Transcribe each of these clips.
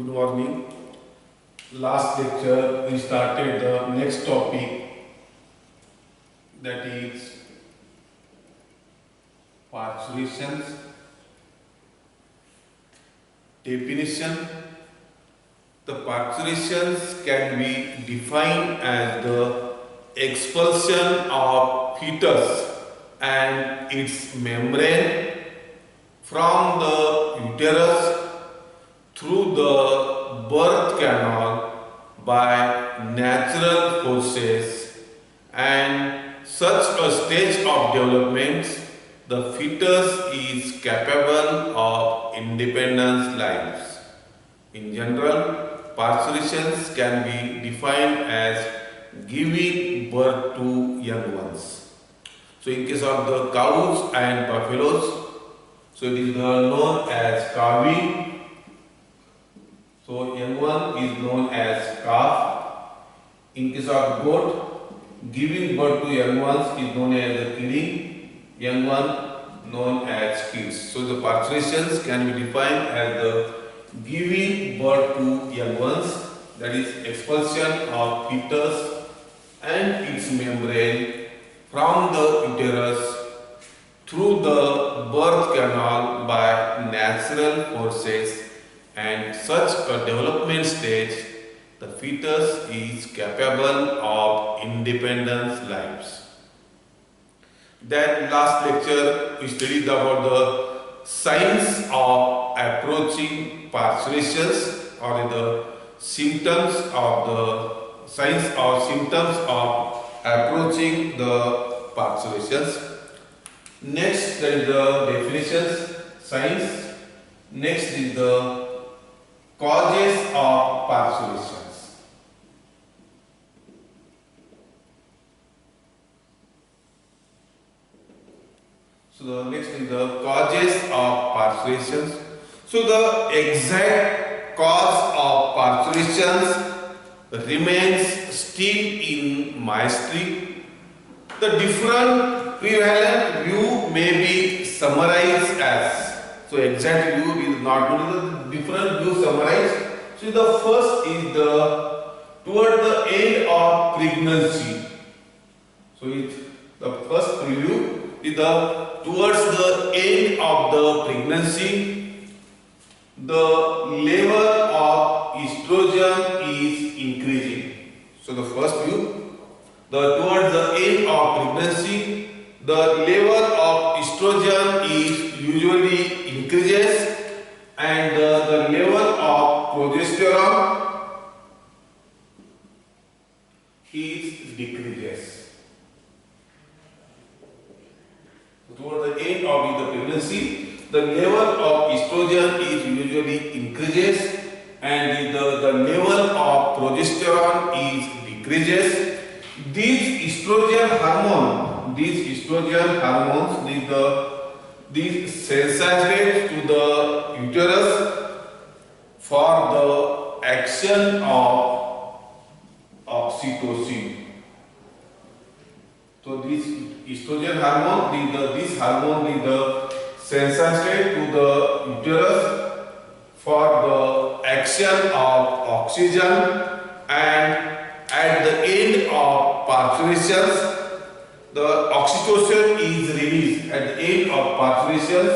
Good morning. Last lecture we started the next topic, that is parturitions. Definition: the parturitions can be defined as the expulsion of fetus and its membrane from the uterus through the birth canal by natural forces, and such a stage of development the fetus is capable of independent life. In general, parturitions can be defined as giving birth to young ones. So in case of the cows and buffaloes, so it is known as calving. So young one is known as calf. In case of goat, giving birth to young ones is known as the killing, young one known as kids. So the parturitions can be defined as the giving birth to young ones, that is expulsion of fetus and its membrane from the uterus through the birth canal by natural forces, and such a development stage the fetus is capable of independent lives. Then last lecture we studied about the signs of approaching parturitions, or the symptoms of the signs or symptoms of approaching the parturitions. Next, there is the definitions, signs. Next is the causes of parturitions. So the next is the causes of parturitions. So the exact cause of parturitions remains still in mystery. The different prevalent view may be summarized as, so exact view is not known, the different view summarized. So the first is the toward the end of pregnancy. So the first preview is the towards the end of the pregnancy, the level of estrogen is increasing. So the first view, towards the end of pregnancy, the level of estrogen is usually increases, and the level of progesterone is decreases. Toward the end of the pregnancy, the level of estrogen is usually increases, and the level of progesterone is decreases. These estrogen hormones, these sensitize to the uterus for the action of oxytocin. So this estrogen hormone, this hormone is the sensitized to the uterus for the action of oxygen, and at the end of parturitions, the oxytocin is released. At the end of parturitions,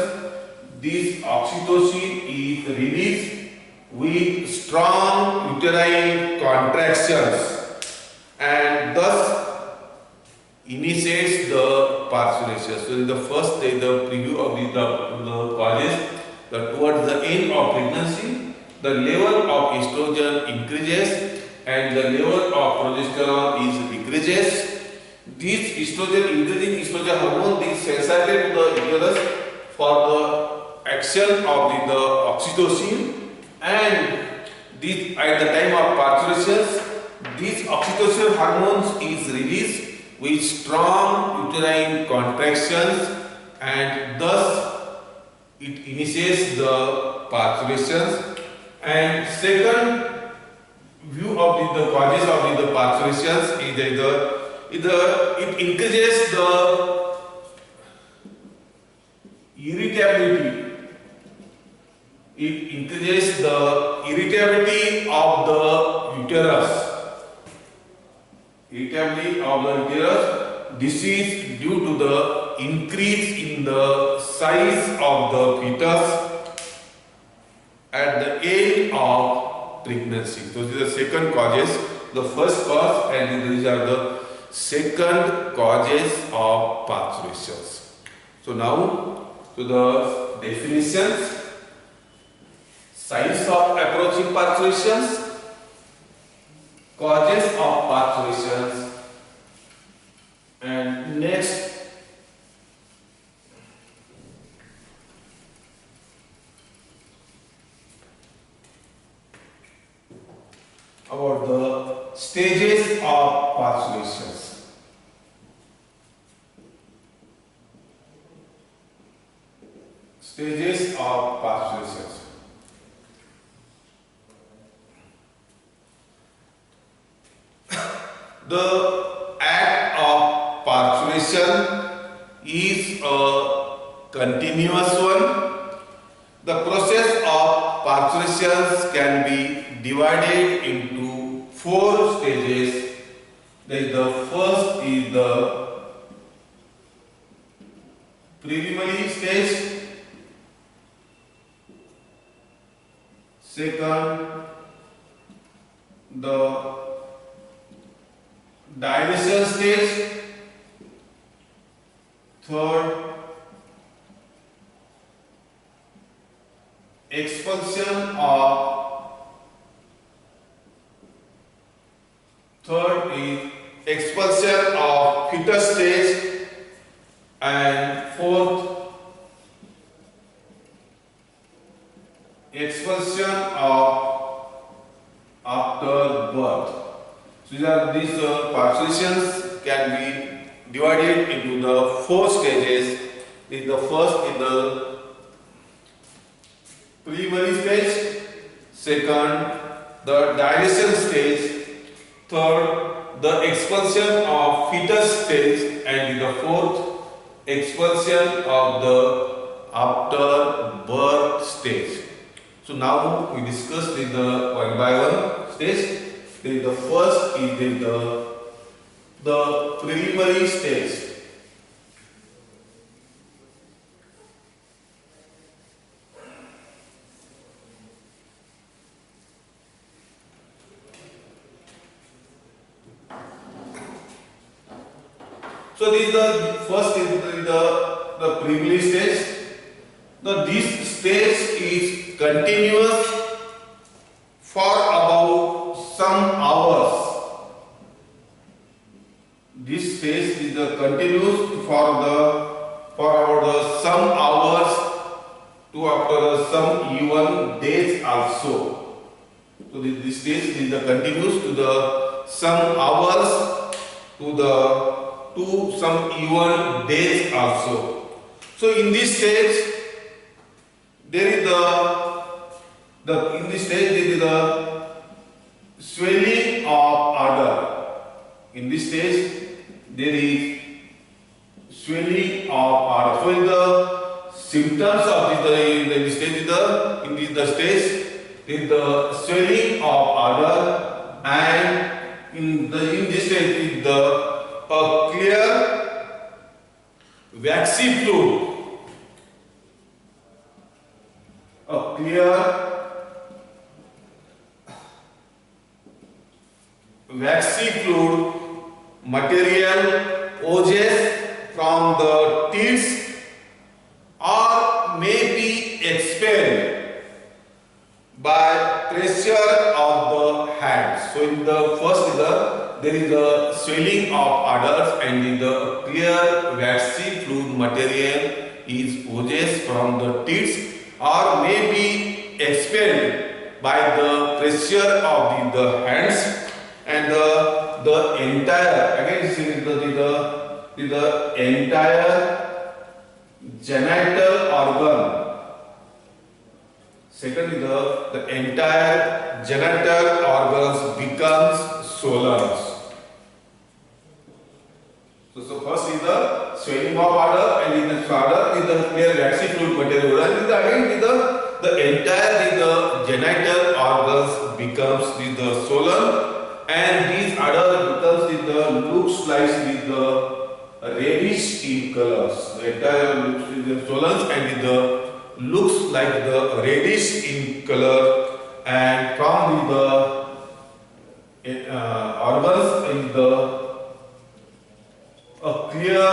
this oxytocin is released with strong uterine contractions, and thus initiates the parturition. So in the first day, the preview of the causes, that towards the end of pregnancy, the level of estrogen increases and the level of progesterone is decreases. This increasing estrogen hormone is sensitive to the uterus for the action of the oxytocin, and this at the time of parturitions, this oxytocin hormones is released with strong uterine contractions, and thus it initiates the parturitions. And second view of the causes of the parturitions is it increases the irritability. It increases the irritability irritably of the uterus. This is due to the increase in the size of the fetus at the end of pregnancy. So these are the second causes. The first cause and these are the second causes of parturitions. So now to the definitions. Signs of approaching parturitions, causes of parturitions, and next about the stages of parturitions. Stages of parturitions. The act of parturition is a continuous one. The process of parturitions can be divided into 4 stages. The first is the preliminary stage, second the dilation stage, third expulsion of fetus stage, and fourth expulsion of after birth. So these parturitions can be divided into the 4 stages. The first is the preliminary stage, second the dilation stage, third the expulsion of fetus stage, and the fourth expulsion of the after birth stage. So now we discuss the one by one stage. The first is the preliminary stage. So this is the first is the preliminary stage. Now this stage is continuous for about some hours. This stage is the continuous for about some hours to after some even days also. So this stage is the continuous to the some hours to some even days also. So in this stage there is the swelling of udder. In this stage there is swelling of udder. So in the symptoms of this stage is the swelling of udder, and in this stage is a clear waxy fluid. A clear waxy fluid material oozes from the teats or may be expelled by pressure of the hands. So in the first there is a swelling of udders, and in the clear waxy fluid material is oozes from the teats or may be expelled by the pressure of the hands. And the entire, again this is the entire genital organ. Second is the entire genital organs becomes swollen. So first is the swelling of udder, and in the udder is the clear waxy fluid material, and again the entire genital organs becomes swollen. and these adder becomes with the looks like with the reddish in colors. The entire looks with the solens and with the looks like the reddish in color, and from the organs in the clear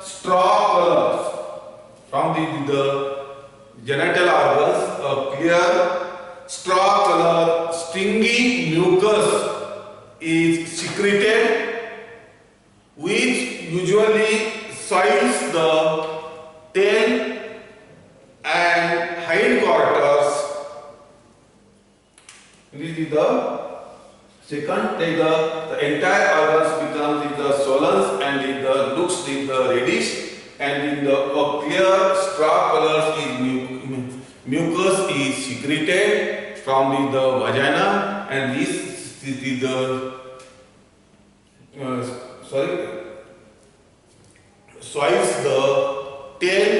straw colors. From the genital organs, a clear straw color stringy mucus is secreted, which usually soils the tail and hindquarters. This is the second stage. The entire organs becomes in the solens and in the looks in the reddish, and in the clear straw colors is mucus is secreted from the vagina, and this is the soils the tail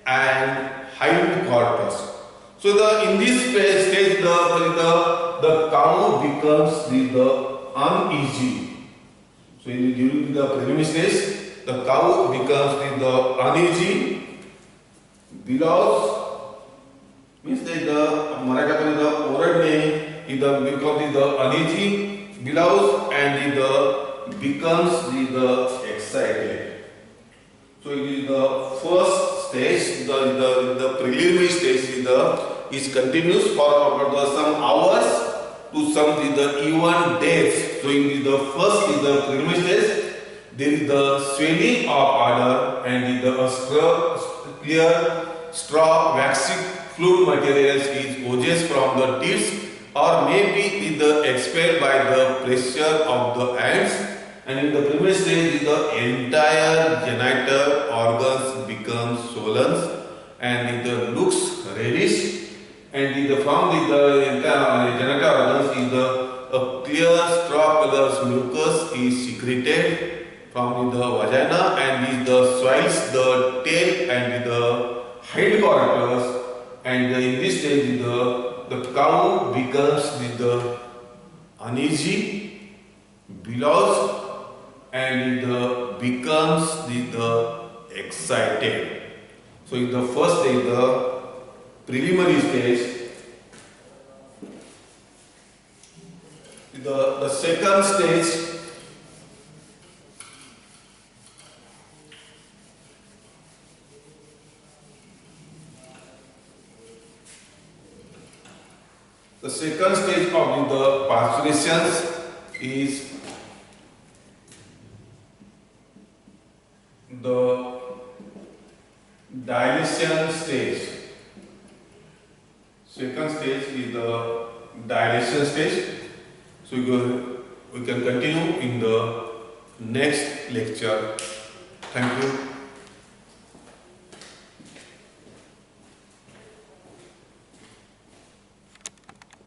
and hindquarters. So in this stage the cow becomes the uneasy. So during the preliminary stage, the cow becomes the uneasy, billows means the Marathi the oradne becomes the uneasy, billows, and becomes the excited. So it is the first stage, the preliminary stage is continuous for about some hours to some even days. So in the first is the preliminary stage, there is the swelling of udder and the clear straw waxy fluid materials is oozes from the teats, or maybe expelled by the pressure of the ants. And in the preliminary stage, the entire genital organs become swollen and it looks reddish, and from the entire genital organs is a clear straw color mucus is secreted from the vagina, and the soils the tail and the hindquarters, and in this stage the cow becomes uneasy, billows, and becomes excited. So in the first stage, the preliminary stage, the second stage, of the parturitions is the dilation stage. Second stage is the dilation stage. So we can continue in the next lecture. Thank you.